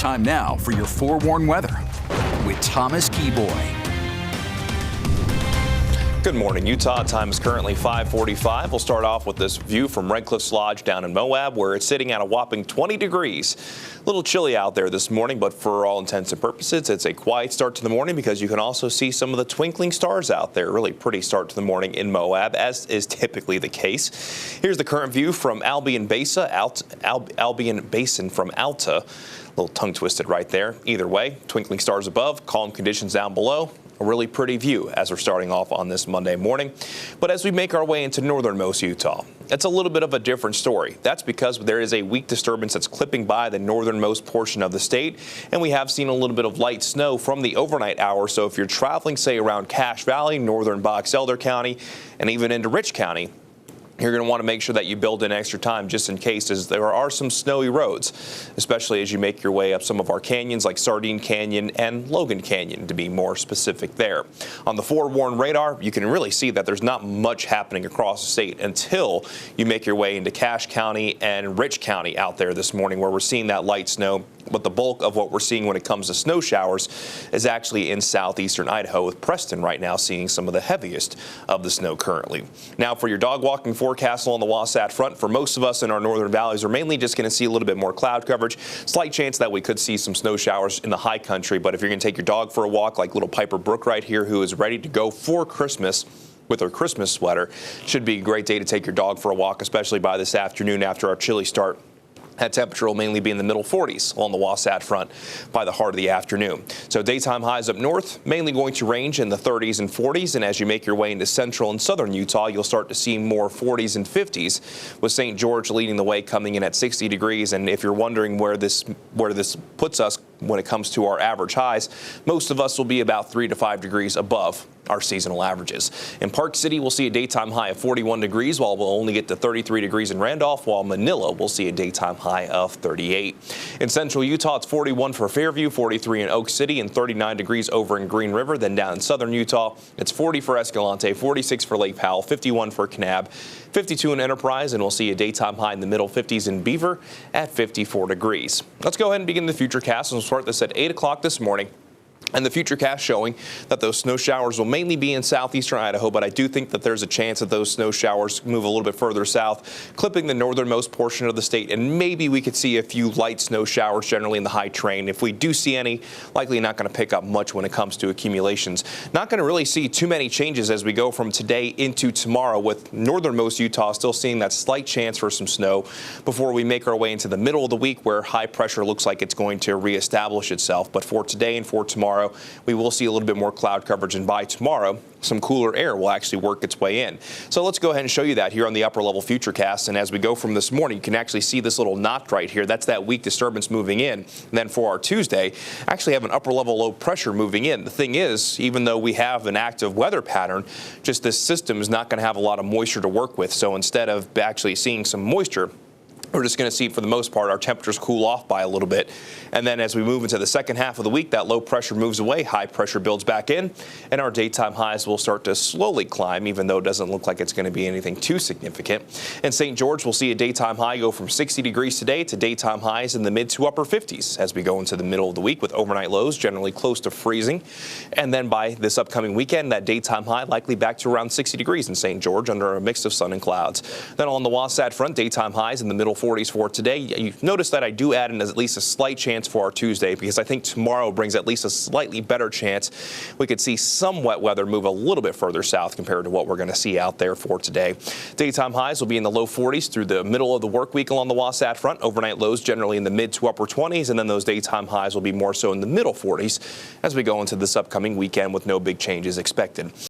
Time now for your forewarned weather with Thomas Keyboy. Good morning, Utah. Time is currently 5:45. We'll start off with this view from Red Cliffs Lodge down in Moab, where it's sitting at a whopping 20 degrees. A little chilly out there this morning, but for all intents and purposes, it's a quiet start to the morning because you can also see some of the twinkling stars out there. Really pretty start to the morning in Moab, as is typically the case. Here's the current view from Albion Basin from Alta. A little tongue twisted right there. Either way, twinkling stars above, calm conditions down below. A really pretty view as we're starting off on this Monday morning. But as we make our way into northernmost Utah, it's a little bit of a different story. That's because there is a weak disturbance that's clipping by the northernmost portion of the state, and we have seen a little bit of light snow from the overnight hour. So if you're traveling, say, around Cache Valley, northern Box Elder County, and even into Rich County, you're going to want to make sure that you build in extra time just in case, as there are some snowy roads, especially as you make your way up some of our canyons like Sardine Canyon and Logan Canyon, to be more specific there. On the forewarned radar, you can really see that there's not much happening across the state until you make your way into Cache County and Rich County out there this morning, where we're seeing that light snow. But the bulk of what we're seeing when it comes to snow showers is actually in southeastern Idaho, with Preston right now seeing some of the heaviest of the snow currently. Now for your dog walking forecast along the Wasatch Front, for most of us in our northern valleys, we're mainly just going to see a little bit more cloud coverage. Slight chance that we could see some snow showers in the high country, but if you're going to take your dog for a walk, like little Piper Brook right here, who is ready to go for Christmas with her Christmas sweater, should be a great day to take your dog for a walk, especially by this afternoon after our chilly start. That temperature will mainly be in the middle 40s along the Wasatch Front by the heart of the afternoon. So daytime highs up north, mainly going to range in the 30s and 40s. And as you make your way into central and southern Utah, you'll start to see more 40s and 50s, with St. George leading the way, coming in at 60 degrees. And if you're wondering where this puts us when it comes to our average highs, most of us will be about 3 to 5 degrees above our seasonal averages. In Park City, we'll see a daytime high of 41 degrees, while we'll only get to 33 degrees in Randolph, while Manila will see a daytime high of 38. In central Utah, it's 41 for Fairview, 43 in Oak City, and 39 degrees over in Green River. Then down in southern Utah, it's 40 for Escalante, 46 for Lake Powell, 51 for Kanab, 52 in Enterprise, and we'll see a daytime high in the middle 50s in Beaver at 54 degrees. Let's go ahead and begin the futurecast, and we'll start this at 8 o'clock this morning. And the futurecast showing that those snow showers will mainly be in southeastern Idaho, but I do think that there's a chance that those snow showers move a little bit further south, clipping the northernmost portion of the state, and maybe we could see a few light snow showers generally in the high terrain. If we do see any, likely not going to pick up much when it comes to accumulations. Not going to really see too many changes as we go from today into tomorrow, with northernmost Utah still seeing that slight chance for some snow before we make our way into the middle of the week, where high pressure looks like it's going to reestablish itself. But for today and for tomorrow, we will see a little bit more cloud coverage, and by tomorrow, some cooler air will actually work its way in. So let's go ahead and show you that here on the upper level futurecast. And as we go from this morning, you can actually see this little knot right here. That's that weak disturbance moving in. And then for our Tuesday, actually have an upper level low pressure moving in. The thing is, even though we have an active weather pattern, just this system is not going to have a lot of moisture to work with. So instead of actually seeing some moisture, we're just going to see, for the most part, our temperatures cool off by a little bit. And then as we move into the second half of the week, that low pressure moves away, high pressure builds back in, and our daytime highs will start to slowly climb, even though it doesn't look like it's going to be anything too significant. In St. George, we'll see a daytime high go from 60 degrees today to daytime highs in the mid to upper 50s as we go into the middle of the week, with overnight lows generally close to freezing. And then by this upcoming weekend, that daytime high likely back to around 60 degrees in St. George under a mix of sun and clouds. Then on the Wasatch Front, daytime highs in the middle 40s for today. You notice that I do add in at least a slight chance for our Tuesday, because I think tomorrow brings at least a slightly better chance we could see some wet weather move a little bit further south compared to what we're going to see out there for today. Daytime highs will be in the low 40s through the middle of the work week along the Wasatch Front. Overnight lows generally in the mid to upper 20s, and then those daytime highs will be more so in the middle 40s as we go into this upcoming weekend, with no big changes expected.